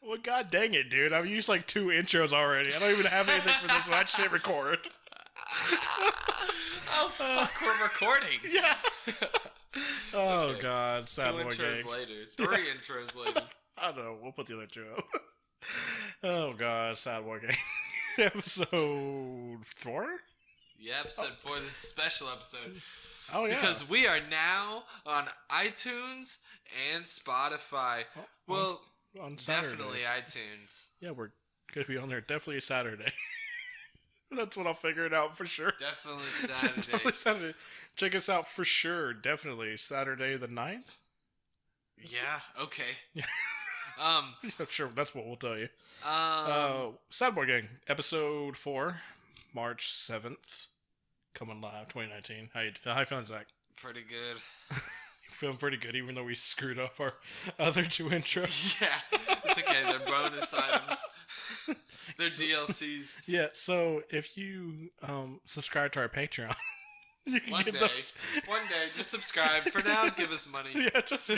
Well, god dang it, dude. I've used like 2 intros already. I don't even have anything for this one. I just hit record. Oh, fuck, we're recording. Yeah. Oh, Okay. God. Sad 2 boy intros gang. later. 3 intros later. I don't know. We'll put the other 2 up. Oh, God. Sad boy gang. Episode 4? Yeah, episode 4. This is a special episode. Oh, yeah. Because we are now on iTunes and Spotify. Well, on Saturday. definitely iTunes. Yeah, we're going to be on there definitely Saturday. That's what I'll figure it out for sure. Definitely Saturday. Definitely Saturday. Check us out for sure. Definitely Saturday the 9th. Yeah, okay. Yeah. I'm sure that's what we'll tell you. Sad Boy Gang, episode 4, March 7th. Coming live, 2019. How you feeling, Zach? Pretty good. Feeling pretty good, even though we screwed up our other 2 intros. Yeah, it's okay. They're bonus items. They're DLCs. Yeah, so if you subscribe to our Patreon, you can One get day, those. one day, just subscribe. For now, give us money. Yeah, just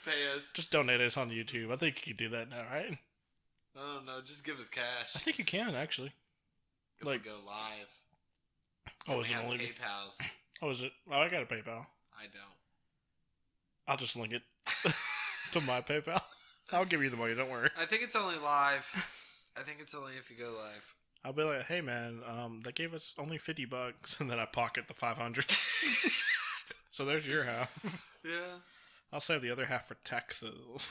pay us. Just donate us on YouTube. I think you can do that now, right? I don't know. Just give us cash. I think you can, actually. If like- we go live. Oh, We is it have only? PayPal's. Oh, is it? Oh, I got a PayPal. I don't. I'll just link it to my PayPal. I'll give you the money. Don't worry. I think it's only live. I think it's only if you go live. I'll be like, hey man, they gave us only $50, and then I pocket the 500. So there's your half. Yeah. I'll save the other half for taxes.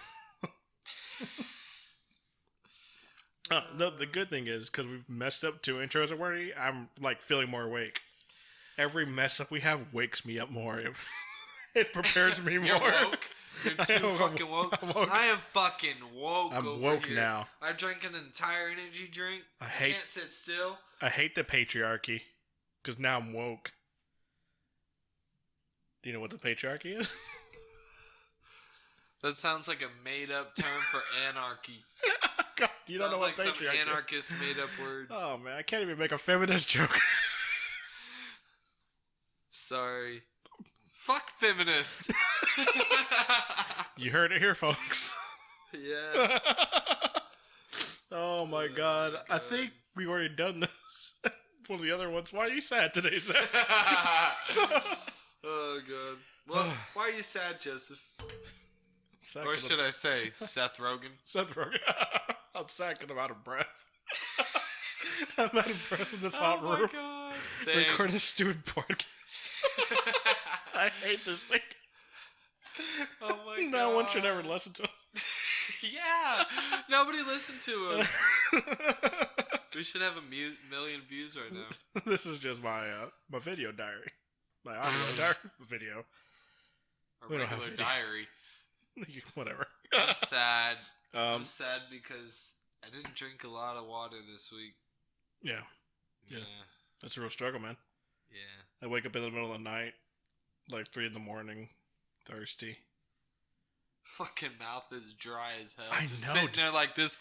The good thing is, because we've messed up 2 intros already, I'm like feeling more awake. Every mess up we have wakes me up more. It prepares me more. You're woke. You're too fucking woke. I'm woke. I am fucking woke. I'm over woke here. now. I drank an entire energy drink. I can't sit still. I hate the patriarchy, because now I'm woke. Do you know what the patriarchy is? That sounds like a made-up term for anarchy. God, you don't know what like patriarchy some anarchist made-up word. Oh man, I can't even make a feminist joke. Sorry. Fuck feminist. You heard it here, folks. Yeah. Oh my god. I think we've already done this. One of the other ones. Why are you sad today, Zach? Oh god. Well, why are you sad, Joseph? Or should I say, Seth Rogen? Seth Rogen. I'm sad because I'm out of breath. I'm out of breath in this hot room. God. Recording this stupid podcast. I hate this thing. Oh my god. No one should ever listen to us. Yeah. Nobody listened to us. We should have a million views right now. This is just my video diary. My audio diary video. A We don't have regular video. diary. Whatever. I'm sad. I'm Um, sad because I didn't drink a lot of water this week. yeah. Yeah. That's a real struggle, man. Yeah. I wake up in the middle of the night, like 3 in the morning, thirsty. Fucking mouth is dry as hell. I Just know, sitting there like this.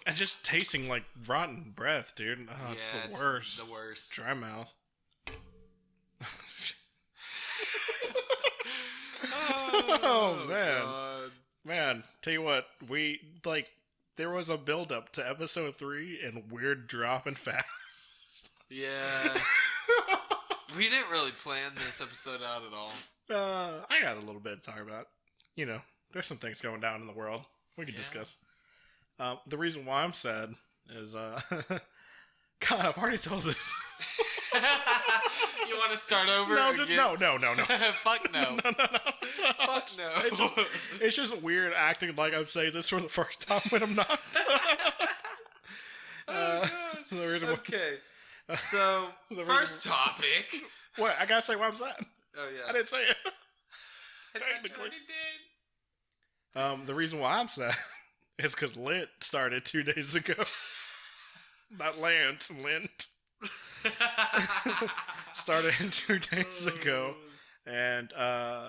And just tasting like rotten breath, dude. Oh, it's Yeah, the worst. The worst. Dry mouth. Oh, man. God. Man, tell you what, there was a build up to episode 3 and weird drop in fast. Yeah. We didn't really plan this episode out at all. I got a little bit to talk about. You know, there's some things going down in the world we can discuss. The reason why I'm sad is, God, I've already told this. You want to start over No, again? no. Fuck no. No. Fuck no. It's just weird acting like I'm saying this for the first time when I'm not. The reason why- Okay. So, first topic. What? I gotta say why I'm sad. Oh, yeah. I didn't say it. I thought you already did. The reason why I'm sad is because Lent started 2 days ago. Not Lance, Lent. Started 2 days ago. And,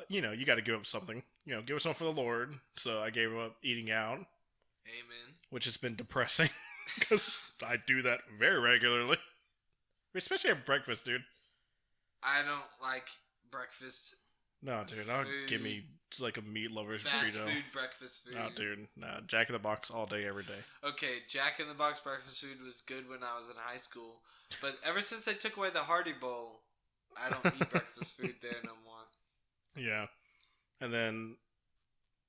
you got to give up something. Give up something for the Lord. So I gave up eating out. Amen. Which has been depressing. Because I do that very regularly. Especially at breakfast, dude. I don't like breakfast. No, dude. Don't give me It's like a meat lover's Fast burrito. food, breakfast food. No, dude. Nah, Jack in the Box all day, every day. Okay, Jack in the Box breakfast food was good when I was in high school. But ever since they took away the Hardy Bowl, I don't eat breakfast food there no more. Yeah. And then,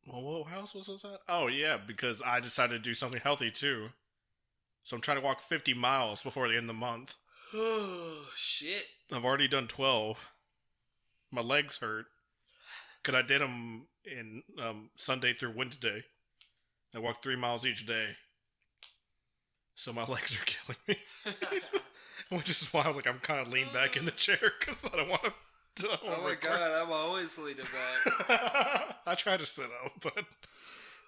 well, how else was this at? Oh, yeah, because I decided to do something healthy, too. So I'm trying to walk 50 miles before the end of the month. Oh, shit. I've already done 12. My legs hurt. Because I did them in Sunday through Wednesday. I walked 3 miles each day. So my legs are killing me. Which is why I'm kind of leaned back in the chair because I don't want to. Oh my god, I'm always leaning back. I tried to sit up, but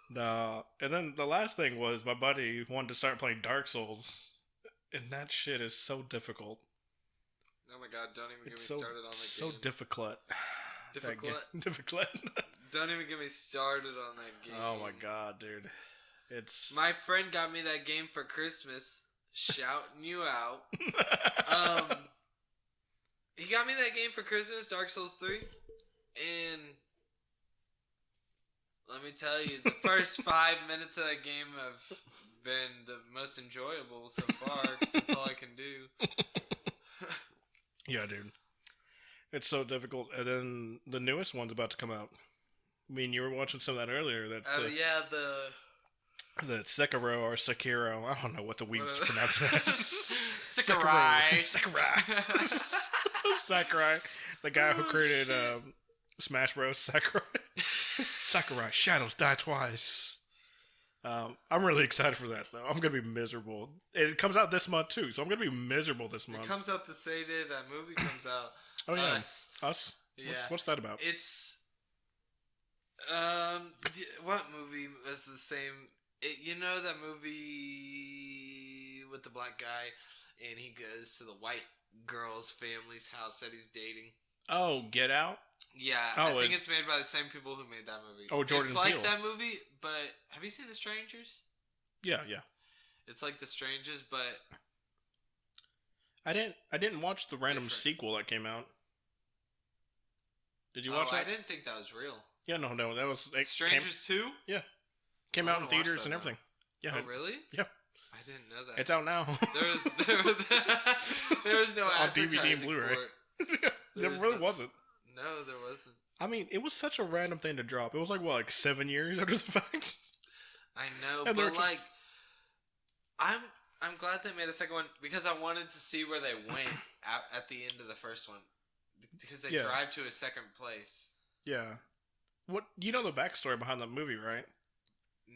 no. And then the last thing was my buddy wanted to start playing Dark Souls, and that shit is so difficult. Oh my god, don't even get me so, started on that so game. difficult. Difficult? Don't even get me started on that game. Oh my god, dude. It's my friend got me that game for Christmas. Shouting you out. He got me that game for Christmas, Dark Souls 3. And let me tell you, the first 5 minutes of that game have been the most enjoyable so far, because that's all I can do. Yeah, dude. It's so difficult. And then the newest one's about to come out. I mean, you were watching some of that earlier. The Sekiro or Sekiro. I don't know what the weebs pronounce it as. Sakurai. The guy who created Smash Bros. Sakurai. Shadows Die Twice. I'm really excited for that, though. I'm going to be miserable. It comes out this month, too, so I'm going to be miserable this month. It comes out the same day that movie comes out. Oh, yeah. Us? Yeah. What's that about? It's... what movie was the same... you know that movie with the black guy, and he goes to the white girl's family's house that he's dating? Oh, Get Out? Yeah, I think it's made by the same people who made that movie. Oh, Jordan Peele. It's like that movie, but have you seen The Strangers? Yeah. It's like The Strangers, but I didn't watch the random sequel that came out. Did you watch that? I didn't think that was real. Yeah, no, that was Strangers 2? Yeah. Came out in theaters and everything. Yeah. Oh, really? Yeah. I didn't know that. It's out now. There was no on advertising DVD and Blu-ray. for it. There really wasn't. No, there wasn't. I mean, it was such a random thing to drop. It was like 7 years after the fact. I know, and but I'm glad they made a second one because I wanted to see where they went at the end of the first one because they drive to a second place. Yeah. What you know the backstory behind the movie, right?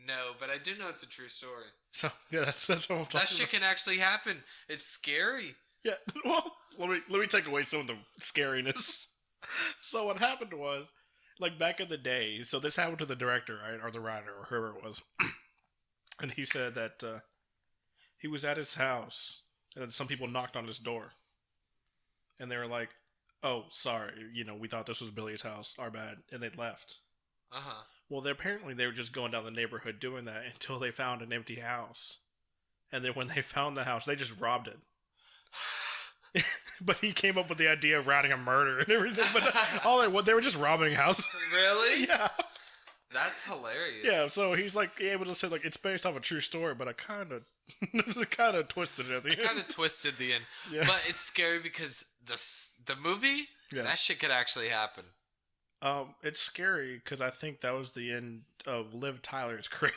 No, but I do know it's a true story. So yeah, that's what I'm talking about. That shit can actually happen. It's scary. Yeah. Well, let me take away some of the scariness. So what happened was, back in the day, so this happened to the director, right, or the writer, or whoever it was, and he said that he was at his house, and some people knocked on his door, and they were like, "Oh, sorry, we thought this was Billy's house, our bad," and they left. Well, apparently they were just going down the neighborhood doing that until they found an empty house, and then when they found the house, they just robbed it. But he came up with the idea of routing a murder and everything. But they were just robbing a house. Really? Yeah. That's hilarious. Yeah. So he's able to say it's based off a true story, but I kind of twisted it at the end. Kind of twisted the end. Yeah. But it's scary because the movie that shit could actually happen. It's scary because I think that was the end of Liv Tyler's career.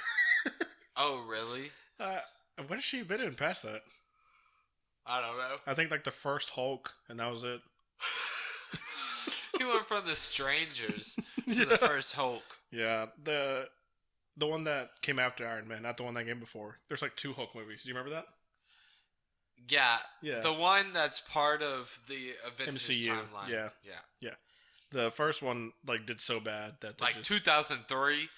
Oh, really? What has she been in past that? I don't know. I think the first Hulk, and that was it. He went from The Strangers to the first Hulk. Yeah, the one that came after Iron Man, not the one that came before. There's 2 Hulk movies. Do you remember that? Yeah. The one that's part of the Avengers MCU timeline. Yeah. The first one did so bad that 2003,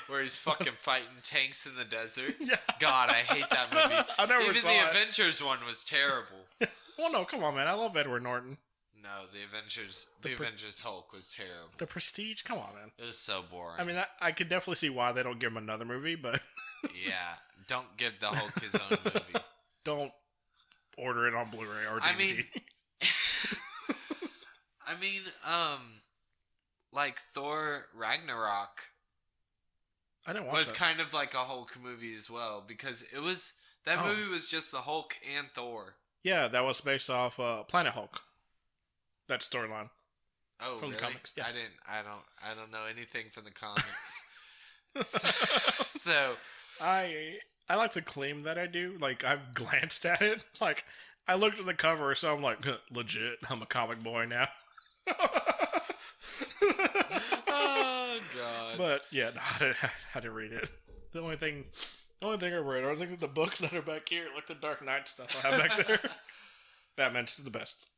where he's fucking fighting tanks in the desert. Yeah. God, I hate that movie. I never Even saw the it. Avengers one was terrible. Well, no, come on, man. I love Edward Norton. No, the Avengers Hulk was terrible. The Prestige, come on, man. It was so boring. I mean, I could definitely see why they don't give him another movie, but yeah, don't give the Hulk his own movie. Don't order it on Blu-ray or DVD. I mean, like Thor Ragnarok I didn't watch was that. kind of like a Hulk movie as well, because that movie was just the Hulk and Thor. Yeah, that was based off Planet Hulk. That storyline. Oh, From really? the comics, yeah. I don't know anything from the comics. so I like to claim that I do. Like, I've glanced at it. Like, I looked at the cover, so I'm like, legit, I'm a comic boy now. oh god. But yeah, no, I didn't read it. The only thing I read, I think the books that are back here, like the Dark Knight stuff I have back there. Batman's the best.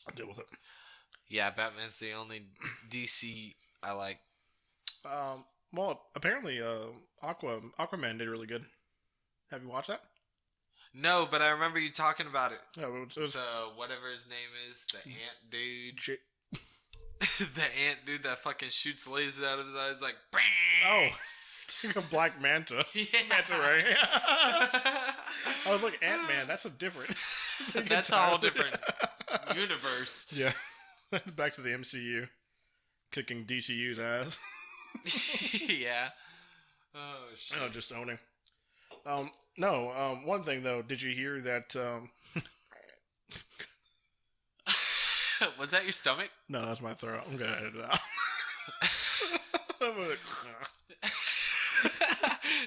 I'll deal with it. Yeah, Batman's the only DC I like. Well, apparently, Aquaman did really good. Have you watched that? No, but I remember you talking about it. Yeah, it was The whatever his name is, the ant dude. shit. The ant dude that fucking shoots lasers out of his eyes like. Oh, it's like a Black Manta. Yeah. Manta Ray. I was like, Ant-Man, that's a different. That's a whole different universe. Yeah. Back to the MCU. Kicking DCU's ass. Yeah. Oh shit. Oh, just owning. No, one thing though, did you hear that, Was that your stomach? No, that's my throat. I'm gonna edit it out.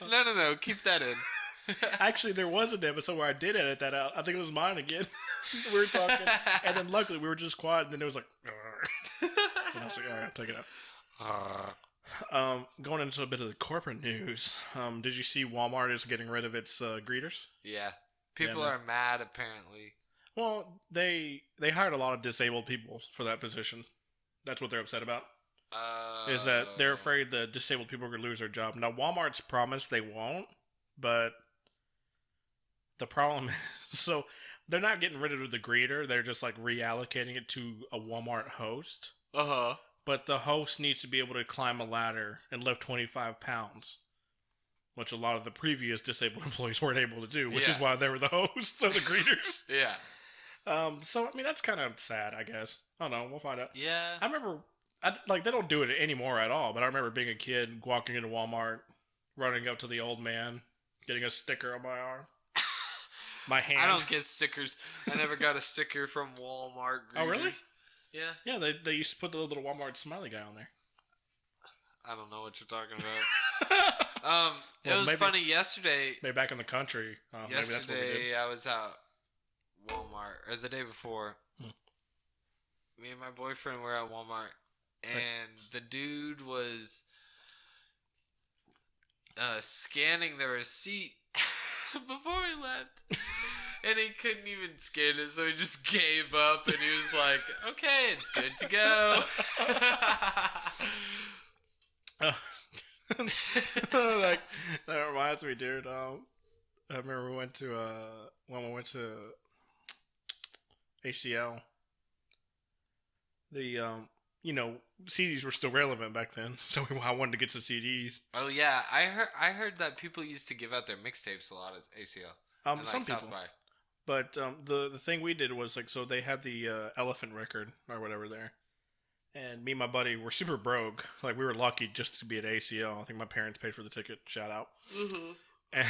No. Keep that in. Actually, there was an episode where I did edit that out. I think it was mine again. We were talking, and then luckily we were just quiet, and then it was like, and I was like, all right, take it out. Going into a bit of the corporate news, did you see Walmart is getting rid of its greeters? Yeah. People are mad, apparently. Well, they hired a lot of disabled people for that position. That's what they're upset about. Is that they're afraid the disabled people are going to lose their job. Now, Walmart's promised they won't, but the problem is, so they're not getting rid of the greeter. They're just like reallocating it to a Walmart host. Uh-huh. But the host needs to be able to climb a ladder and lift 25 pounds, which a lot of the previous disabled employees weren't able to do, which is why they were the hosts of the greeters. Yeah. So, I mean, that's kind of sad, I guess. I don't know. We'll find out. Yeah. I remember, they don't do it anymore at all, but I remember being a kid, walking into Walmart, running up to the old man, getting a sticker on my arm. My hand. I don't get stickers. I never got a sticker from Walmart greeters. Oh, really? Yeah. Yeah, they used to put the little Walmart smiley guy on there. I don't know what you're talking about. It was funny yesterday. Maybe back in the country. Maybe that's what they did. I was out Walmart, or the day before. Me and my boyfriend were at Walmart, and the dude was scanning the receipt before he left. And he couldn't even scan it, so he just gave up, and he was like, okay, it's good to go. That reminds me, dude. I remember when we went to ACL. The CDs were still relevant back then, so I wanted to get some CDs. Oh yeah, I heard that people used to give out their mixtapes a lot at ACL. And Some like people. South by. But the thing we did was so they had the elephant record or whatever there, and me and my buddy were super broke. Like, we were lucky just to be at ACL. I think my parents paid for the ticket. Shout out. Mm-hmm. And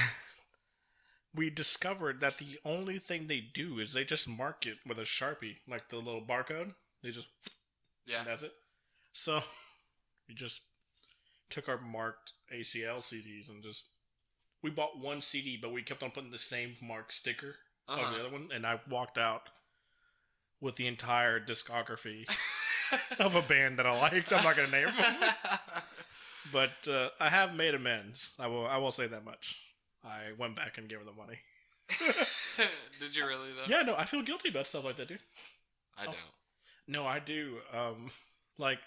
we discovered that the only thing they do is they just mark it with a Sharpie, like the little barcode. They just and that's it. So we just took our marked ACL CDs and we bought one CD, but we kept on putting the same marked sticker on the other one, and I walked out with the entire discography of a band that I liked. I'm not going to name them. But I have made amends. I will say that much. I went back and gave her the money. Did you really, though? Yeah, no, I feel guilty about stuff like that, dude. I don't. No, I do. Like,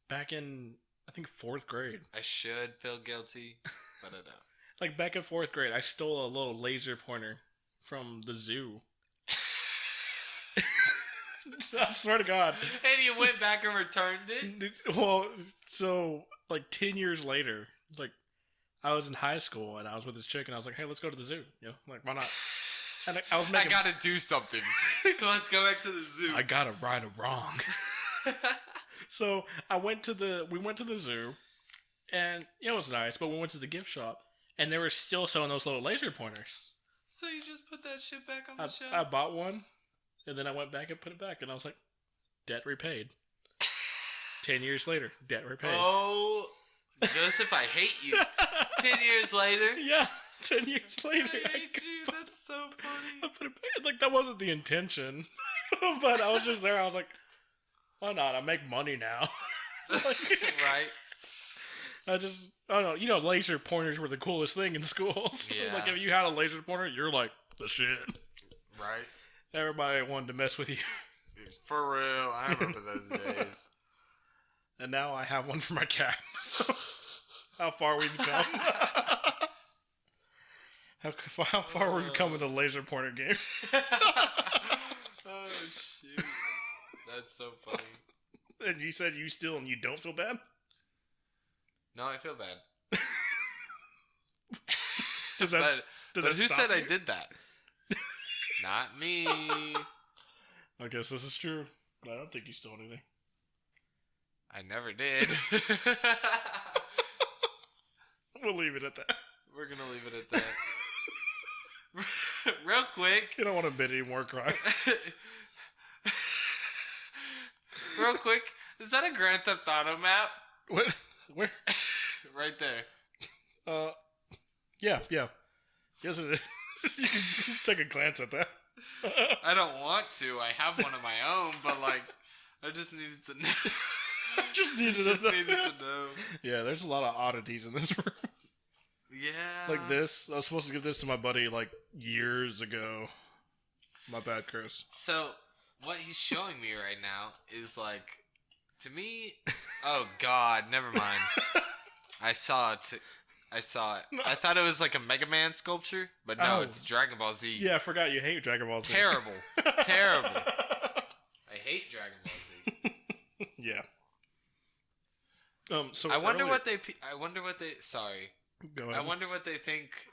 back in, I think, 4th grade. I should feel guilty, but I don't. Like, back in 4th grade, I stole a little laser pointer from the zoo. I swear to God. And you went back and returned it? Well, so, like, 10 years later, like, I was in high school, and I was with this chick, and I was like, hey, let's go to the zoo. You know, like, why not? And I was making... I gotta do something. Let's go back to the zoo. I gotta right a wrong. So we went to the zoo, and it was nice. But we went to the gift shop, and they were still selling those little laser pointers. So you just put that shit back on the shelf? I bought one, and then I went back and put it back, and I was like, debt repaid. 10 years later, debt repaid. Oh, Joseph, I hate you. 10 years later? Yeah, 10 years later. I hate you. That's so funny. I put it back. Like, that wasn't the intention. But I was just there. I was like, why not? I make money now. Right. I don't know. You know, laser pointers were the coolest thing in schools. Yeah. Like, if you had a laser pointer, you're like, the shit. Right. Everybody wanted to mess with you. For real. I remember those days. And now I have one for my cat. So, how far we've come. How far we've come with the laser pointer game. Oh, shoot. That's so funny. And you said and you don't feel bad? No, I feel bad. But who said I did that? Not me. I guess this is true. But I don't think you stole anything. I never did. We'll leave it at that. We're going to leave it at that. Real quick. You don't want to admit any more crime. Real quick. Is that a Grand Theft Auto map? What? Where? Right there. Yeah. Yes, it is. You can take a glance at that. I don't want to. I have one of my own, but like, I just needed to know. Just needed to know. Yeah, there's a lot of oddities in this room. Yeah. Like this. I was supposed to give this to my buddy like years ago. My bad, Chris. So, what he's showing me right now is like, to me, oh God, never mind. I saw it. No. I thought it was like a Mega Man sculpture, but no, it's Dragon Ball Z. Yeah, I forgot you hate Dragon Ball Z. Terrible. Terrible. I hate Dragon Ball Z. Yeah. So I wonder what they. Sorry. Go ahead. I wonder what they think.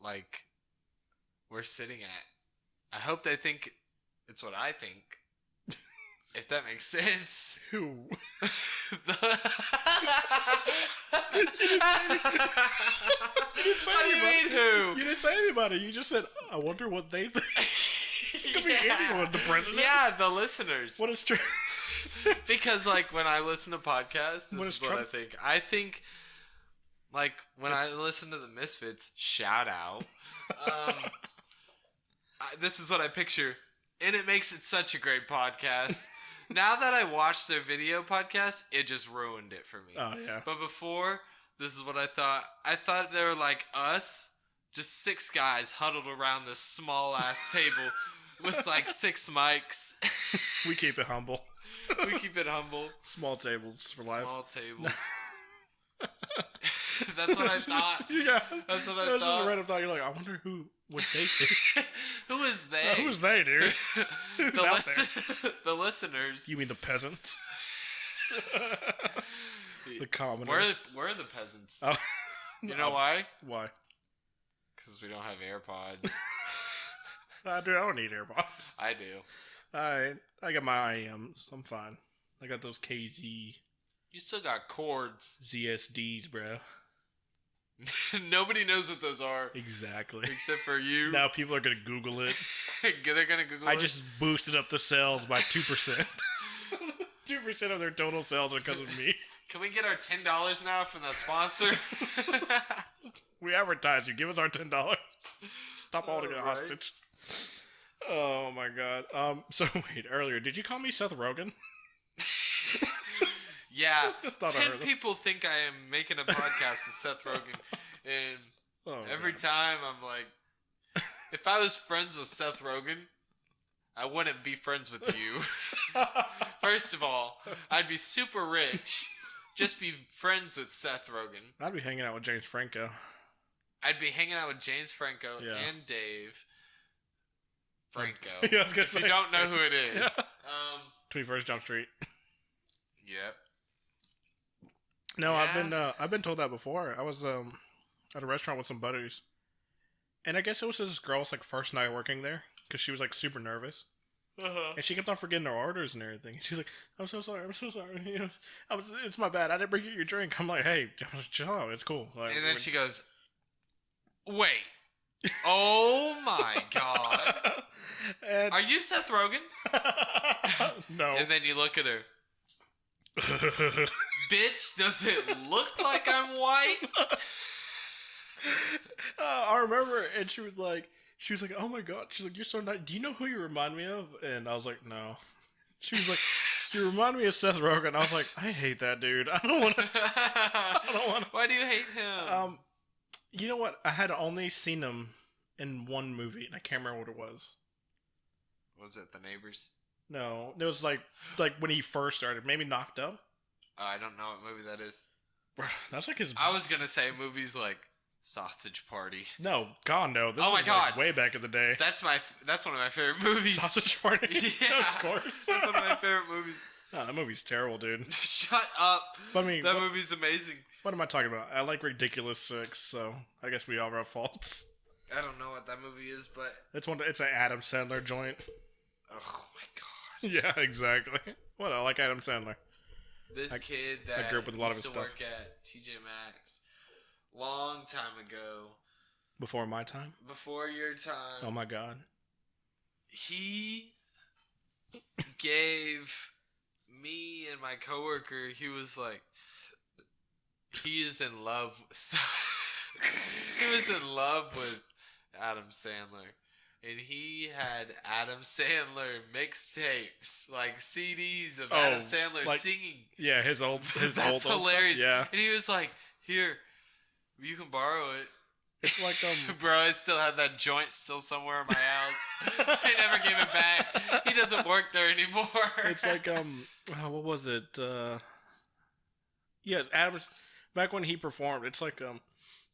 Like, we're sitting at. I hope they think it's what I think. If that makes sense. Who? What do you mean who? You didn't say anybody. You just said, I wonder what they think. It could be anyone. The president? Yeah, the listeners. What is true? Because, like, when I listen to podcasts, this is what Trump? I think. I think, like, when I listen to the Misfits, shout out, this is what I picture. And it makes it such a great podcast. Now that I watched their video podcast, it just ruined it for me. Oh, yeah. But before, this is what I thought. I thought they were like us, just 6 guys huddled around this small-ass table with, like, 6 mics. We keep it humble. We keep it humble. Small tables for life. Small tables. That's what I thought. Yeah. That's what I Just thought. a random thought. You're like, I wonder what they think. Who is they? Who's they, dude? The listeners. You mean the peasants? The commoners. Where are the peasants? Oh. You know why? Why? Because we don't have AirPods. Dude, I don't need AirPods. I do. Alright. I got my IMs. I'm fine. I got those KZ You still got cords. ZSDs, bro. Nobody knows what those are. Exactly. Except for you. Now people are going to Google it. They're going to Google it. I just boosted up the sales by 2%. 2% of their total sales are because of me. Can we get our $10 now from that sponsor? We advertise you. Give us our $10. Stop holding it hostage. Oh my god. So wait, earlier, did you call me Seth Rogen? Yeah. 10 people think I am making a podcast with Seth Rogen. And every time I'm like, if I was friends with Seth Rogen, I wouldn't be friends with you. First of all, I'd be super rich. Just be friends with Seth Rogen. I'd be hanging out with James Franco. I'd be hanging out with James Franco and Dave Franco. Yeah, I was gonna if say. you don't know who it is. Yeah. 21st Jump Street. Yep. No, I've been told that before. I was at a restaurant with some buddies, and I guess it was this girl's like first night working there because she was like super nervous. And she kept on forgetting her orders and everything. She's like, I'm so sorry. You know, it's my bad. I didn't bring you your drink. I'm like, hey, chill out. It's cool. Like, and then she goes, wait. Oh my God. Are you Seth Rogen? No. And then you look at her. Bitch, does it look like I'm white? I remember, and she was like, oh my God. She's like, you're so nice. Do you know who you remind me of? And I was like, no. She was like, you remind me of Seth Rogen. I was like, I hate that dude. I don't want to. Why do you hate him? You know what? I had only seen him in one movie, and I can't remember what it was. Was it The Neighbors? No, it was like when he first started. Maybe Knocked Up. I don't know what movie that is. That's like his. I was gonna say movies like Sausage Party. No, God, no. This oh my God, like way back in the day. That's one of my favorite movies. Sausage Party. Yeah, of course. That's one of my favorite movies. No, that movie's terrible, dude. Shut up. But I mean, that movie's amazing. What am I talking about? I like Ridiculous Six, so I guess we all have faults. I don't know what that movie is, but it's an Adam Sandler joint. Oh my God. Yeah, exactly. What, I like Adam Sandler. This kid that I grew up with a lot of his used to stuff. work at TJ Maxx long time ago. Before my time? Before your time. Oh my God. He gave me and my coworker, he was like, he is in love. He was in love with Adam Sandler. And he had Adam Sandler mixtapes, like CDs of Adam Sandler singing. Yeah, his old That's hilarious. Stuff, yeah. And he was like, here, you can borrow it. It's like, Bro, I still have that joint still somewhere in my house. I never gave it back. He doesn't work there anymore. It's like, what was it? Yes, Adam's, back when he performed, it's like,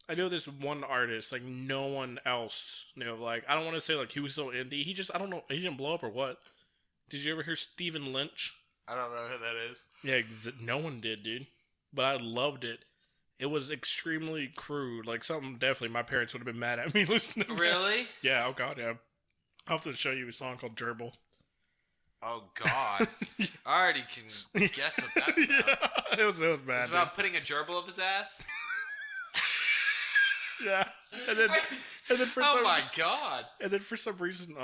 I know this one artist, like, no one else knew. Like, I don't want to say, like, he was so indie. He just, I don't know, he didn't blow up or what. Did you ever hear Stephen Lynch? I don't know who that is. Yeah, no one did, dude. But I loved it. It was extremely crude. Like, something definitely my parents would have been mad at me listening to. Really? Yeah, oh God, yeah. I'll have to show you a song called Gerbil. Oh, God. Yeah. I already can guess what that's about. Yeah, it was bad. It's about putting a gerbil up his ass? Yeah. And then for oh my God. And then for some reason,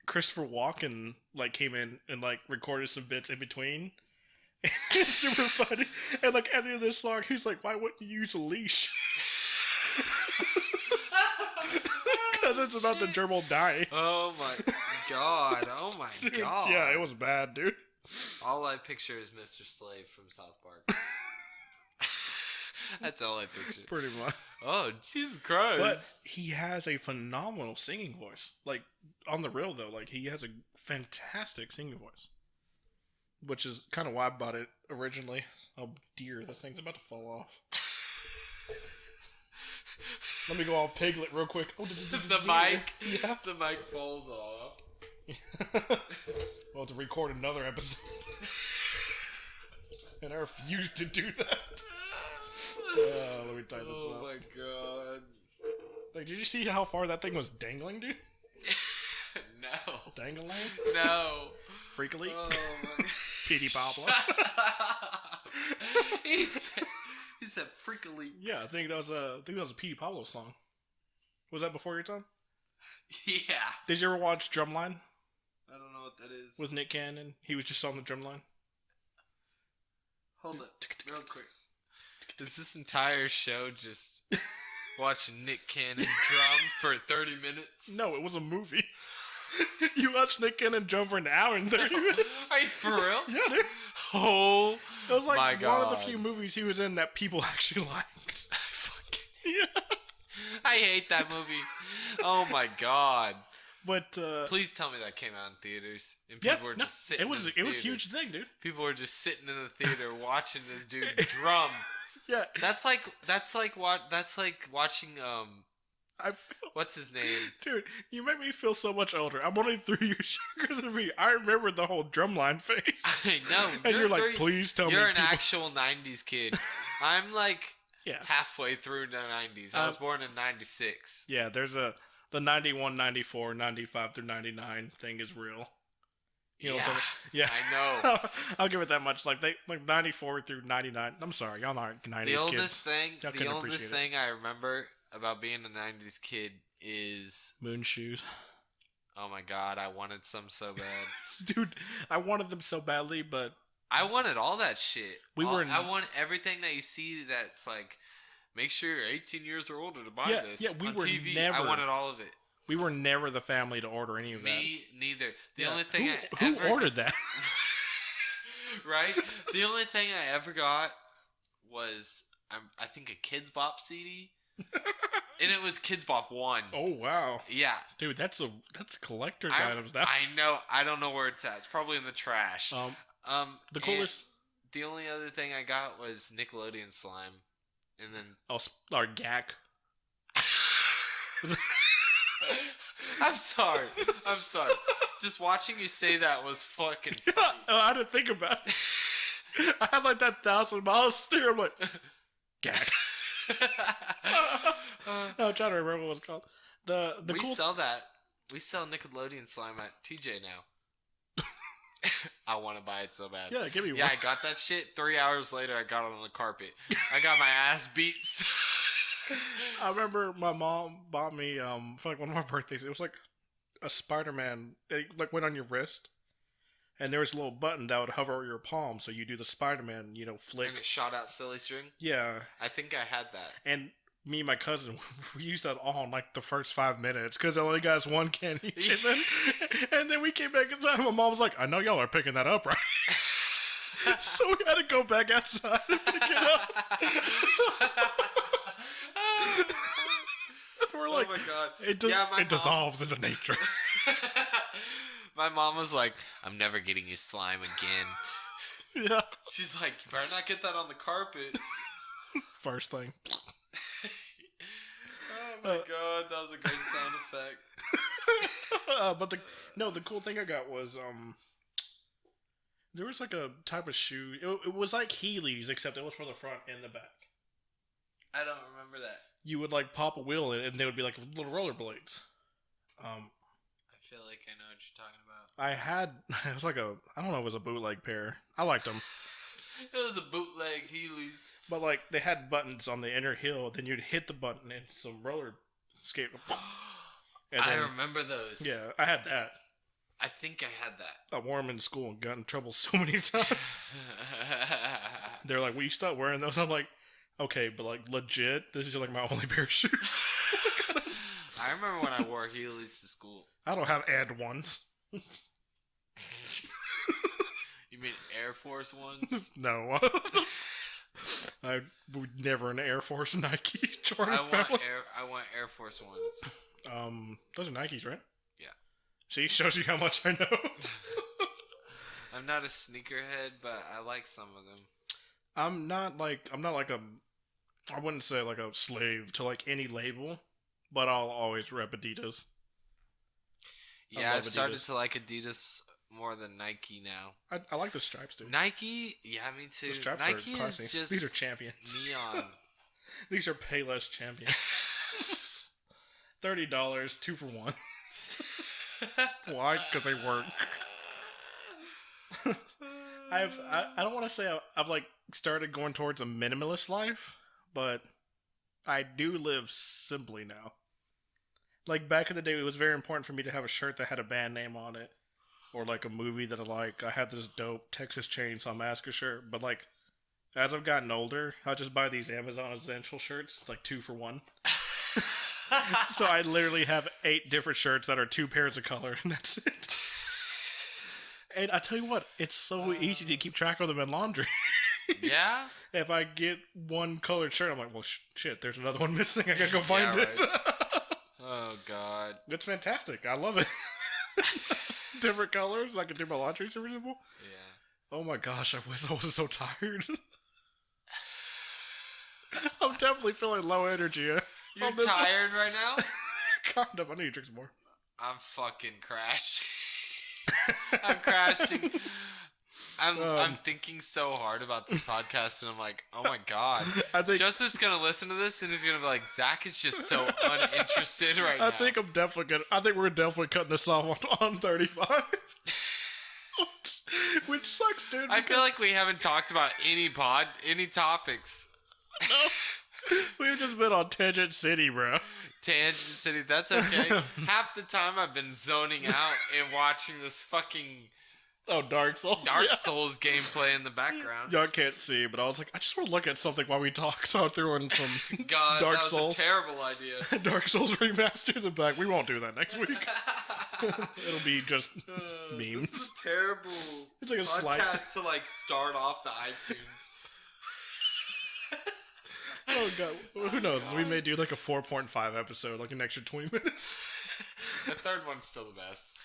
Christopher Walken, like, came in and, like, recorded some bits in between. It's super funny. And, like, at the end of this song, he's like, why wouldn't you use a leash? Because it's about the gerbil dying. Oh my God. Oh my Dude, God. Yeah, it was bad, dude. All I picture is Mr. Slave from South Park. That's all I picture. Pretty much. Oh, Jesus Christ. But he has a phenomenal singing voice. Like, on the real, though, like, he has a fantastic singing voice. Which is kind of why I bought it originally. Oh, dear, this thing's about to fall off. Let me go all Piglet real quick. Oh, the mic? Yeah. The mic falls off. Well, to record another episode. And I refuse to do that. Let me tie this up. Oh my God. Like, did you see how far that thing was dangling, dude? No. Dangling? No. Freakily? Oh my. Petey Pablo. He said freakily. Yeah, I think that was a Petey Pablo song. Was that before your time? Yeah. Did you ever watch Drumline? I don't know what that is. With Nick Cannon? He was just on the drumline. Hold it, real quick. Does this entire show just watch Nick Cannon drum for 30 minutes? No, it was a movie. You watched Nick Cannon drum for an hour and 30 minutes. Are you for real? Yeah, dude. Oh, it was like my God. One of the few movies he was in that people actually liked. Yeah. I hate that movie. Oh my God. But please tell me that came out in theaters and people were just sitting. It was a huge thing, dude. People were just sitting in the theater watching this dude drum. Yeah. That's like watching what's his name? Dude, you make me feel so much older. I'm only 3 years younger than me. I remember the whole drumline phase. I know. And you're like, please tell me. You're an actual 90s kid. I'm like yeah. halfway through the 90s. I was born in 96. Yeah, there's a The 91, 94, 95 through 99 thing is real. You know yeah, I know. I'll give it that much. Like 94 through 99. I'm sorry, y'all aren't 90s kids. The oldest thing I remember about being a 90s kid is moon shoes. Oh my god, I wanted some so bad. Dude, I wanted them so badly, but I wanted all that shit. I want everything that you see that's like, make sure you're 18 years or older to buy this. Yeah, we on were TV. never. I wanted all of it. We were never the family to order any of that. Me neither. The only thing who ordered that? Right? The only thing I ever got was, I think, a Kids Bop CD. And it was Kids Bop 1. Oh, wow. Yeah. Dude, that's collector's items now. I know. I don't know where it's at. It's probably in the trash. The coolest... The only other thing I got was Nickelodeon slime. And then... Or GAC. I'm sorry. Just watching you say that was fucking funny. I didn't think about it. I had like that 1,000-mile stare. I'm like, GAC. I'm trying to remember what it was called. Sell that. We sell Nickelodeon slime at TJ now. I want to buy it so bad. Yeah, give me one. Yeah, I got that shit. 3 hours later, I got it on the carpet. I got my ass beat. I remember my mom bought me for like one of my birthdays. It was like a Spider-Man. It like went on your wrist, and there was a little button that would hover over your palm, so you do the Spider-Man, flick. And it shot out silly string. Yeah, I think I had that. And me and my cousin, we used that all in like the first 5 minutes because it only got us one can each. And then we came back inside. My mom was like, "I know y'all are picking that up, right?" So we had to go back outside and pick it up. We're like, oh my god! It dissolves into nature. My mom was like, "I'm never getting you slime again." Yeah. She's like, "You better not get that on the carpet." First thing. Oh my god, that was a great sound effect. But the cool thing I got was there was like a type of shoe. It was like Heelys, except it was for the front and the back. I don't remember that. You would like pop a wheel in it, and they would be like little rollerblades. I feel like I know what you're talking about. I had it was like I don't know if it was a bootleg pair. I liked them. It was a bootleg Heelys. But like they had buttons on the inner heel, then you'd hit the button and some roller skate. I remember those. Yeah, I had that. I think I had that. I wore them in school and got in trouble so many times. They're like, "Will you stop wearing those?" I'm like, "Okay, but like legit, this is like my only pair of shoes." I remember when I wore Heelys to school. I don't have ad ones. You mean Air Force ones? No. I would never an Air Force Nike Jordan family. I want Air Force ones. Those are Nikes, right? Yeah. See, shows you how much I know. I'm not a sneakerhead, but I like some of them. I'm not like I wouldn't say like a slave to like any label, but I'll always rep Adidas. Yeah, I've started to like Adidas more than Nike now. I like the stripes too. Nike, yeah, me too. The stripes Nike are classy. is just these are champions. Neon. These are Payless champions. $30, 2 for 1. Why? Because they work. I don't want to say I've like started going towards a minimalist life, but I do live simply now. Like back in the day, it was very important for me to have a shirt that had a band name on it, or like a movie that I like. I had this dope Texas Chainsaw Massacre shirt, but like as I've gotten older, I just buy these Amazon Essential shirts, like 2 for 1. So I literally have 8 different shirts that are 2 pairs of color, and that's it. And I tell you what, it's so easy to keep track of them in laundry. Yeah? If I get one colored shirt, I'm like, well, shit, there's another one missing. I gotta go find it. Oh, God. It's fantastic. I love it. Different colors. I can do my laundry super simple. Yeah. Oh, my gosh. I wish I wasn't so tired. I'm definitely feeling low energy. You're tired right now? Kind of. I need to drink some more. I'm fucking crashing. I'm crashing. I'm thinking so hard about this podcast, and I'm like, oh my god. I think Joseph's gonna listen to this, and he's gonna be like, Zach is just so uninterested now. I think we're definitely cutting this off on 35. Which sucks, dude. I feel like we haven't talked about any topics. No. We've just been on Tangent City, bro. Tangent City, that's okay. Half the time I've been zoning out and watching this fucking Dark Souls. Souls gameplay in the background. Y'all can't see, but I was like, I just want to look at something while we talk, so I threw in some God, Dark that was Souls. A terrible idea. Dark Souls remastered in the back. We won't do that next week. It'll be just memes. This is a terrible it's like a podcast to like start off the iTunes. Oh god, who knows? God. We may do like a 4.5 episode, like an extra 20 minutes. The third one's still the best.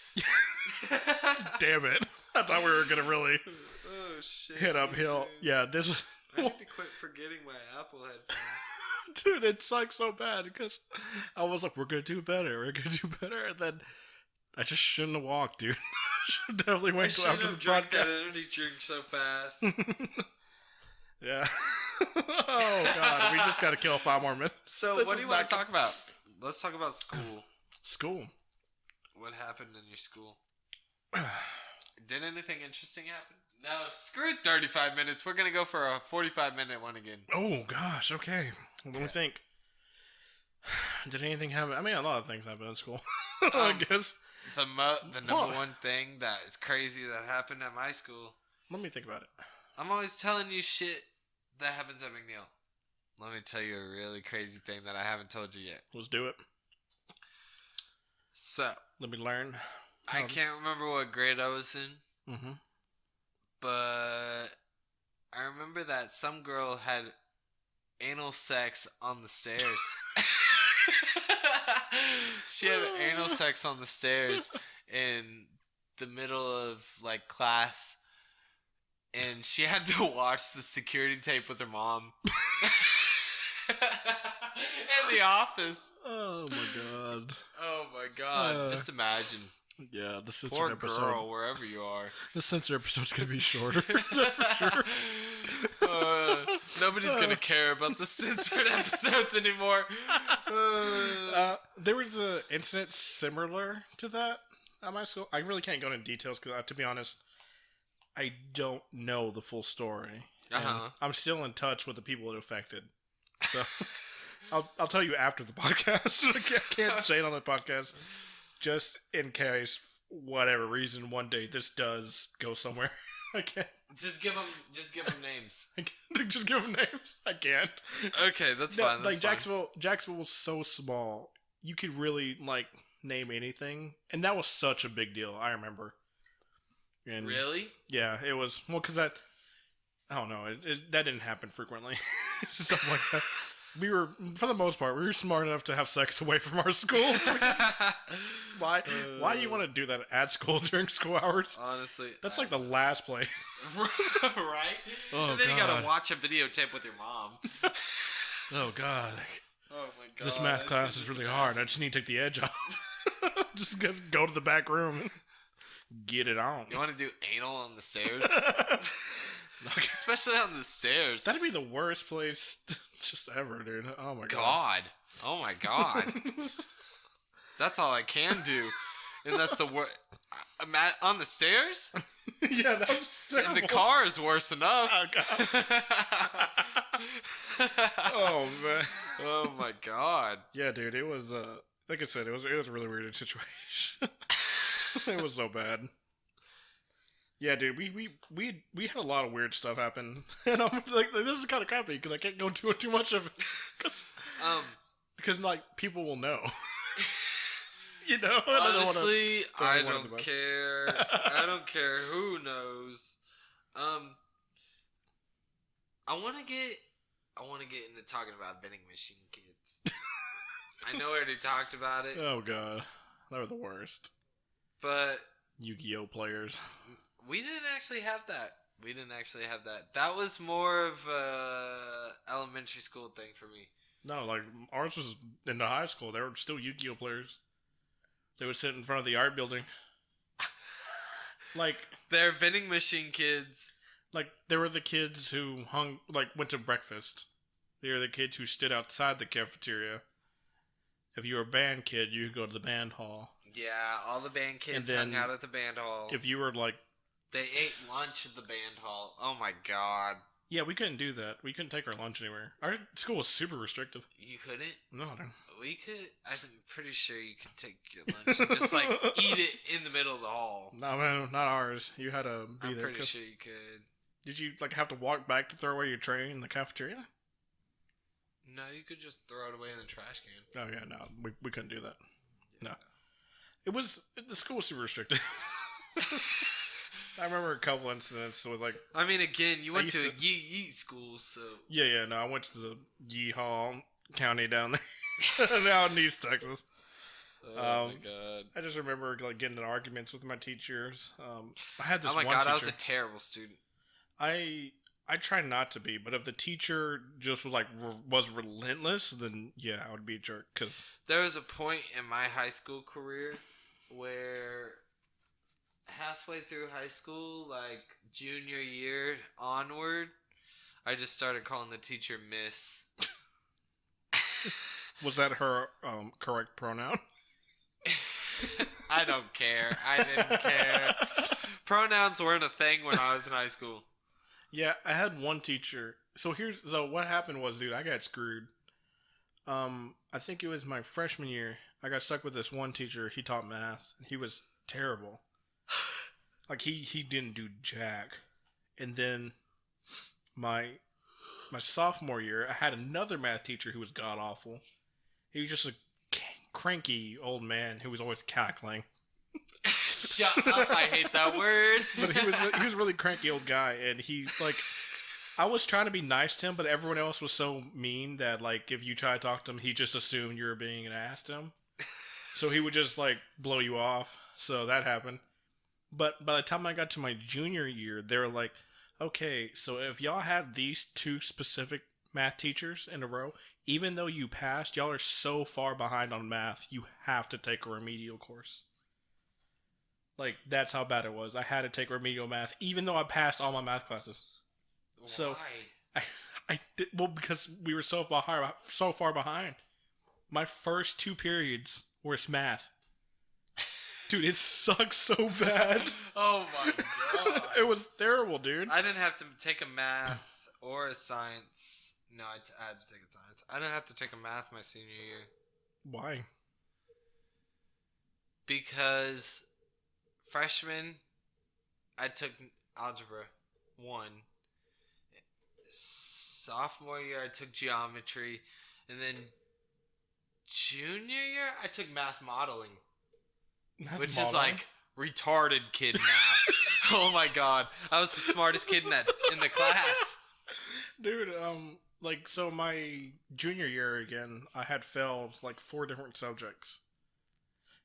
Damn it! I thought we were gonna really hit uphill. Too. Yeah, this. I need to quit forgetting my Apple headphones. Dude, it sucks so bad because I was like, we're gonna do better, and then I just shouldn't have walked, dude. Should definitely wait till after the podcast. That energy drink so fast. Yeah. Oh god, we just gotta kill 5 more minutes. So what do you want to talk about? Let's talk about school. School. What happened in your school? Did anything interesting happen? No, screw 35 minutes. We're gonna go for a 45-minute one again. Oh gosh, okay. Let me think. Did anything happen? I mean, a lot of things happened in school. I guess the number one thing that is crazy that happened at my school. Let me think about it. I'm always telling you shit that happens at McNeil. Let me tell you a really crazy thing that I haven't told you yet. Let's do it. So, let me learn. I can't remember what grade I was in. Mm-hmm. But I remember that some girl had anal sex on the stairs. She had anal sex on the stairs in the middle of like class. And she had to watch the security tape with her mom. In the office. Oh my god. Oh my god. Just imagine. Yeah, the Censored episode. Poor girl, wherever you are. The Censored episode's gonna be shorter. For sure. Nobody's gonna care about the Censored episodes anymore. There was an incident similar to that at my school. I really can't go into details because, to be honest, I don't know the full story. I'm still in touch with the people it affected. So I'll tell you after the podcast. I can't say it on the podcast. Just in case, whatever reason, one day this does go somewhere. I can't. Just give them names. Just give them names. I can't. Okay, that's fine. That's fine. Jacksonville was so small. You could really name anything, and that was such a big deal. I remember. And really? Yeah, it was. Well, because that, I don't know, that didn't happen frequently. Stuff like that. We were, for the most part, we were smart enough to have sex away from our schools. Why do you want to do that at school during school hours? Honestly. That's like the last place. Right? Oh, and then you gotta watch a videotape with your mom. Oh, God. Oh, my God. This math class is really hard. I just need to take the edge off. Just go to the back room and get it on. You want to do anal on the stairs? Especially on the stairs. That'd be the worst place just ever, dude. Oh my god. Oh my god. That's all I can do. And that's the worst. On the stairs? Yeah, that was terrible. In the car is worse enough. Oh, God. Oh, man. Oh, my God. Yeah, dude, it was, like I said, it was a really weird situation. It was so bad. Yeah, dude, we had a lot of weird stuff happen, and I'm like this is kind of crappy because I can't go into it too much of it, because people will know, you know. Honestly, I don't care. I don't care who knows. I want to get into talking about vending machine kids. I know I already talked about it. Oh god, they were the worst. But Yu-Gi-Oh players. We didn't actually have that. That was more of a elementary school thing for me. No, ours was in the high school. They were still Yu-Gi-Oh players. They would sit in front of the art building. Like, they're vending machine kids. Like, there were the kids who went to breakfast. They were the kids who stood outside the cafeteria. If you were a band kid, you could go to the band hall. Yeah, all the band kids hung out at the band hall. If you were like... They ate lunch at the band hall. Oh my god. Yeah, we couldn't do that. We couldn't take our lunch anywhere. Our school was super restrictive. You couldn't? No, I don't. We could. I'm pretty sure you could take your lunch and just eat it in the middle of the hall. No, man, not ours. You had to be there. I'm pretty sure you could. Did you have to walk back to throw away your tray in the cafeteria? No, you could just throw it away in the trash can. Oh yeah, no, we couldn't do that. Yeah. No, the school was super restricted. I remember a couple incidents with I mean, again, you went to a Yee school, so... Yeah, no, I went to the Yeehaw County down there, now in East Texas. Oh my god! I just remember getting in arguments with my teachers. I had this. Oh my god! I was a terrible student. I try not to be, but if the teacher just was relentless, then yeah, I would be a jerk. Cause there was a point in my high school career where halfway through high school, junior year onward, I just started calling the teacher Miss. Was that her correct pronoun? I don't care. I didn't care. Pronouns weren't a thing when I was in high school. Yeah, I had one teacher. So what happened was, dude, I got screwed. I think it was my freshman year. I got stuck with this one teacher. He taught math. He was terrible. He didn't do jack. And then my sophomore year, I had another math teacher who was god awful. He was just a cranky old man who was always cackling. Shut up! I hate that word. But he was a really cranky old guy, and I was trying to be nice to him, but everyone else was so mean that if you try to talk to him, he just assumed you were being an ass to him. So he would just blow you off. So that happened. But by the time I got to my junior year, they were like, okay, so if y'all have these two specific math teachers in a row, even though you passed, y'all are so far behind on math, you have to take a remedial course. That's how bad it was. I had to take remedial math, even though I passed all my math classes. Why? So I did, because we were so far behind. My first 2 periods were math. Dude, it sucks so bad. Oh my god. It was terrible, dude. I didn't have to take a math or a science. No, I had to take a science. I didn't have to take a math my senior year. Why? Because freshman, I took Algebra 1. Sophomore year, I took Geometry. And then junior year, I took Math Modeling. Which is retarded kid math. Oh my god. I was the smartest kid in the class. Dude, so my junior year again, I had failed 4 different subjects.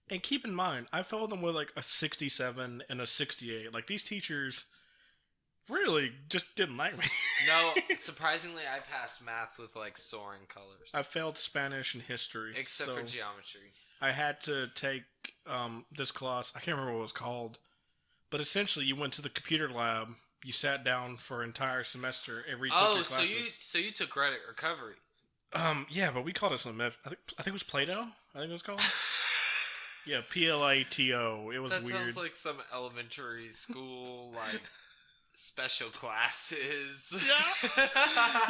And keep in mind, I failed them with a 67 and a 68. These teachers really just didn't like me. No, surprisingly, I passed math with soaring colors. I failed Spanish and history. Except for geometry. I had to take this class. I can't remember what it was called. But essentially, you went to the computer lab. You sat down for an entire semester and retook your classes. So you took credit recovery. Yeah, but we called it something. I think it was Plato. I think it was called. Yeah, Plato. It was weird. That sounds like some elementary school special classes. Yeah.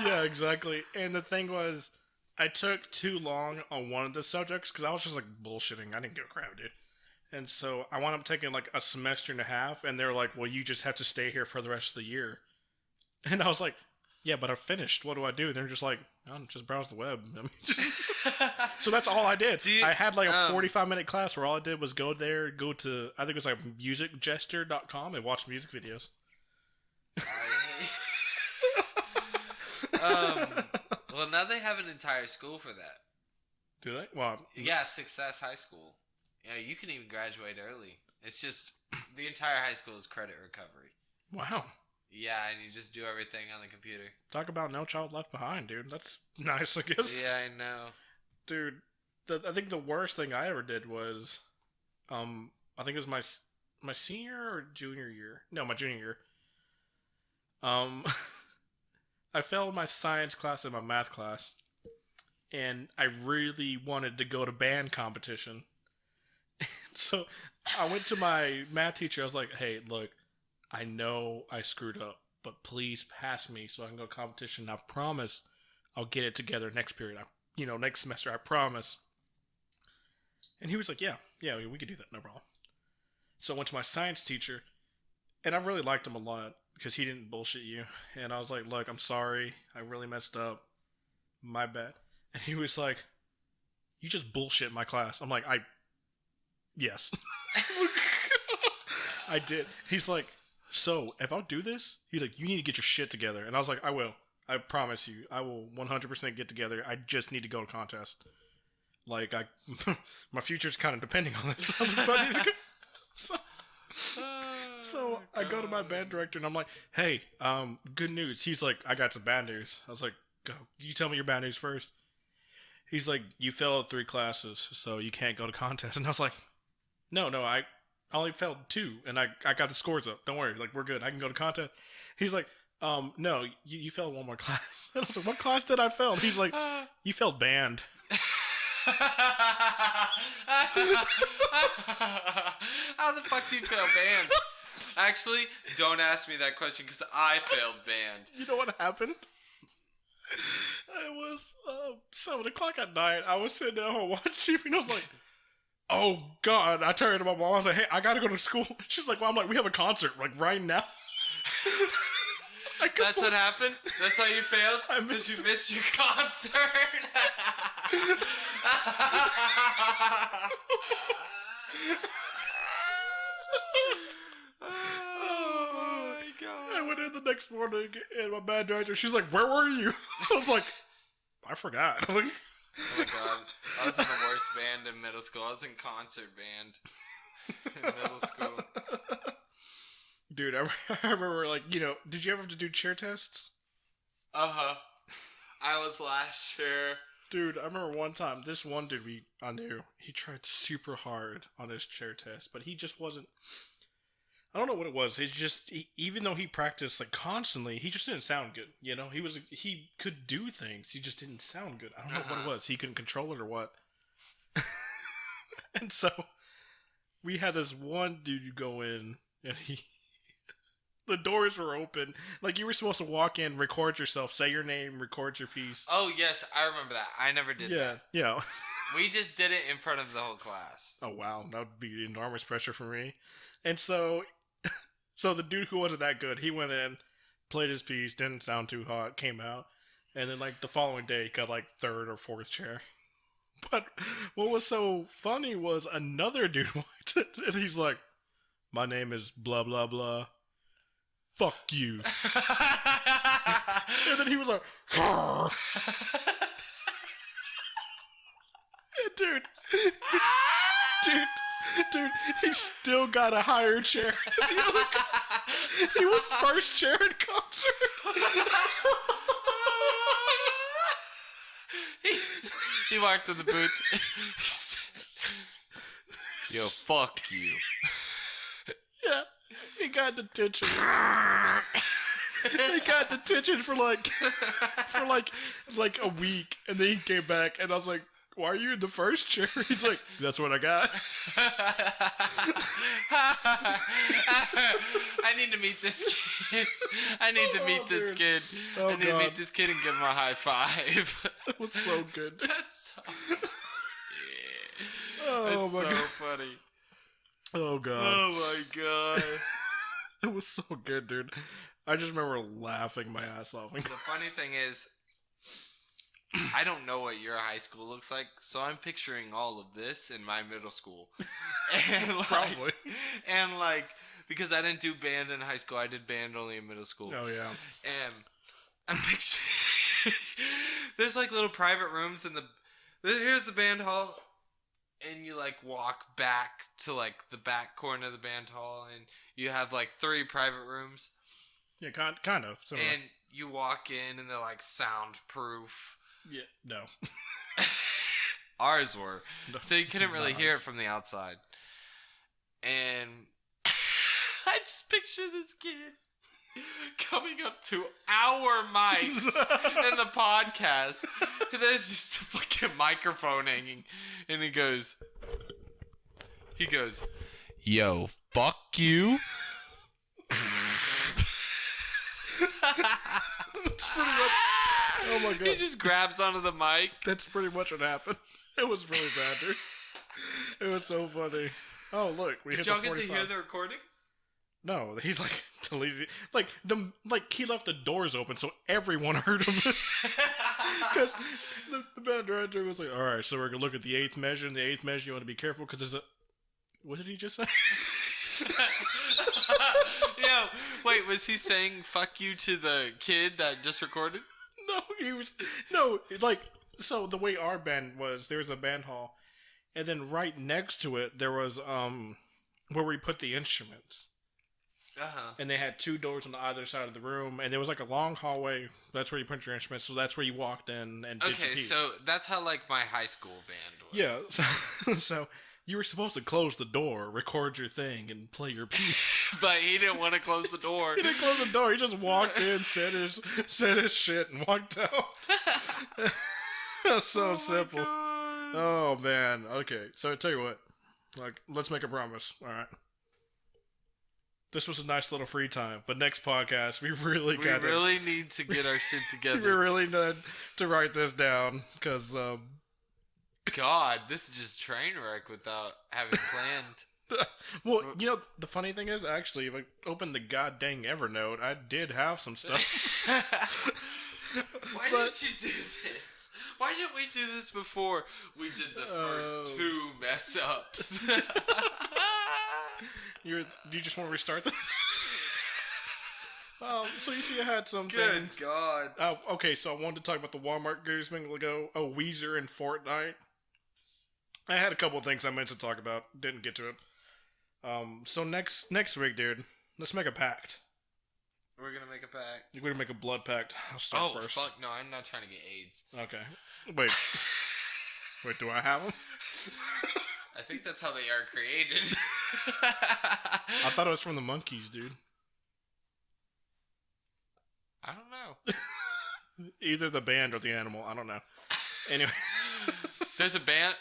Yeah, exactly. And the thing was, I took too long on one of the subjects because I was just bullshitting. I didn't give a crap, dude. And so I wound up taking a semester and a half, and they're like, well, you just have to stay here for the rest of the year. And I was like, yeah, but I finished. What do I do? And they're just like, oh, just browse the web. I mean, so that's all I did. I had a 45-minute class where all I did was go to, I think it was musicgesture.com and watch music videos. Well, now they have an entire school for that. Do they? Well, yeah, Success High School. Yeah, you can even graduate early. It's just the entire high school is credit recovery. Wow. Yeah, and you just do everything on the computer. Talk about No Child Left Behind, dude. That's nice, I guess. Yeah, I know. Dude, I think the worst thing I ever did was, I think it was my senior or junior year? No, my junior year. I failed my science class and my math class, and I really wanted to go to band competition. So I went to my math teacher. I was like, "Hey, look, I know I screwed up, but please pass me so I can go to competition. I promise I'll get it together next period. Next semester. I promise." And he was like, "Yeah, we could do that, no problem." So I went to my science teacher, and I really liked him a lot because he didn't bullshit you. And I was like, "Look, I'm sorry. I really messed up. My bad." And he was like, "You just bullshit my class." I'm like, yes. I did. He's like, "So, if I'll do this," he's like, "you need to get your shit together." And I was like, "I will. I promise you. I will 100% get together. I just need to go to contest. Like, my future's kind of depending on this." I was like, "So I need to go." So I go to my band director and I'm like, "Hey, good news." He's like, "I got some bad news." I was like, "Go. You tell me your bad news first." He's like, "You failed 3 classes, so you can't go to contest." And I was like, No, I only failed 2, and I got the scores up. Don't worry, like, we're good. I can go to contest." He's like, "No, you failed 1 more class." And I was like, "What class did I fail?" He's like, "You failed band." How the fuck do you fail band? Actually, don't ask me that question because I failed band. You know what happened? It was 7 o'clock at night. I was sitting at home watching TV, and I was like, "Oh God!" I turned to my mom. I was like, "Hey, I gotta go to school." She's like, "Well," I'm like, "We have a concert like right now." That's what happened? That's how you failed? Because you missed your concert? Oh my God. I went in the next morning and my band director, she's like, "Where were you?" I was like, "I forgot." Oh my God. I was in the worst band in middle school. I was in concert band in middle school. Dude, I remember, like, did you ever have to do chair tests? Uh-huh. I was last year. Dude, I remember one time, this one dude I knew, he tried super hard on his chair test, but he just wasn't, I don't know what it was. It's just, even though he practiced, like, constantly, he just didn't sound good, He could do things, he just didn't sound good. I don't know what it was. He couldn't control it or what. And so, we had this one dude go in, and the doors were open. Like, you were supposed to walk in, record yourself, say your name, record your piece. Oh, yes, I remember that. I never did that. Yeah. We just did it in front of the whole class. Oh, wow. That would be enormous pressure for me. And so the dude who wasn't that good, he went in, played his piece, didn't sound too hot, came out, and then, like, the following day, he got, like, 3rd or 4th chair. But what was so funny was another dude walked in, and he's like, "My name is blah, blah, blah. Fuck you." And then he was like, dude, he still got a higher chair. He was first chair in concert. He walked in the booth. Yo, fuck you. Yeah, he got detention. He got detention for like a week, and then he came back, and I was like, "Why are you in the first chair?" He's like, "That's what I got." I need to meet this kid. I need to meet this kid and give him a high five. That was so good. That's so funny. Oh, it's my so God. funny. Oh God. Oh my God. It was so good, dude. I just remember laughing my ass off. The funny thing is, I don't know what your high school looks like, so I'm picturing all of this in my middle school. And Probably. And like, because I didn't do band in high school, I did band only in middle school. Oh yeah. And I'm picturing there's like little private rooms in here's the band hall, and you like walk back to like the back corner of the band hall, and you have like 3 private rooms. Yeah, kind of. Similar. And you walk in, and they're like soundproof. Yeah, no. Ours were. So you couldn't really hear it from the outside. And I just picture this kid coming up to our mics in the podcast, and there's just a fucking microphone hanging, and he goes, yo, fuck you. Oh my god. He just grabs onto the mic. That's pretty much what happened. It was really bad, dude. It was so funny. Oh look, we hit the 45. Did y'all get to hear the recording? No, he like deleted it. Like he left the doors open so everyone heard him. Because the band director was like, "All right, so we're gonna look at the eighth measure. And the eighth measure, you want to be careful because there's a." What did he just say? Yo, wait, was he saying "fuck you" to the kid that just recorded? No, so the way our band was, there was a band hall, and then right next to it there was where we put the instruments. Uh-huh. And they had two doors on either side of the room, and there was like a long hallway. That's where you put your instruments, so that's where you walked in and did your piece. So that's how like my high school band was. Yeah, so you were supposed to close the door, record your thing, and play your piece. But he didn't want to close the door. He didn't close the door. He just walked in, said his shit, and walked out. That's so simple. God. Oh man. Okay, so I tell you what. Like, let's make a promise. All right. This was a nice little free time, but next podcast we really need to get our shit together. We really need to write this down because. God, this is just train wreck without having planned. Well, you know, the funny thing is, actually, if I opened the goddamn Evernote, I did have some stuff. Why didn't you do this? Why didn't we do this before we did the first two mess ups? You just want to restart this? So you see, I had some Good things. God. Okay, so I wanted to talk about the Walmart goose mingle ago. Oh, Weezer and Fortnite. I had a couple of things I meant to talk about. Didn't get to it. So next week, dude, let's make a pact. We're gonna make a pact. We're gonna make a blood pact. I'll start first. Oh, fuck no, I'm not trying to get AIDS. Okay. Wait, do I have them? I think that's how they are created. I thought it was from the monkeys, dude. I don't know. Either the band or the animal. I don't know. Anyway. There's a band.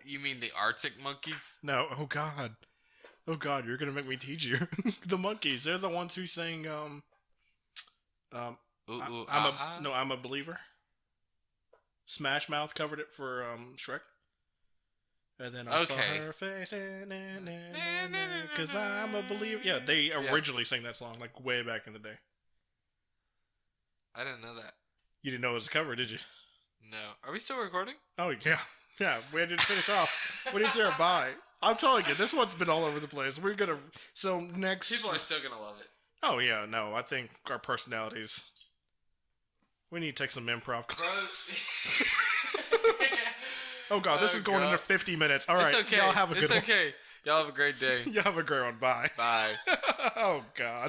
You mean the Arctic Monkeys? No. Oh God, you're gonna make me teach you. The monkeys. They're the ones who sang. I'm a believer. Smash Mouth covered it for Shrek. And then I saw her face, because I'm a believer. Yeah, they originally sang that song like way back in the day. I didn't know that. You didn't know it was a cover, did you? No. Are we still recording? Oh yeah. Yeah, we had to finish off. What is there a bye? I'm telling you, this one's been all over the place. We're gonna next. People are still gonna love it. Oh yeah, no, I think our personalities. We need to take some improv classes. Oh god, this is going into 50 minutes. All right, it's okay. Y'all have a good one. It's okay. Y'all have a great day. Y'all have a great one. Bye. Bye. Oh god.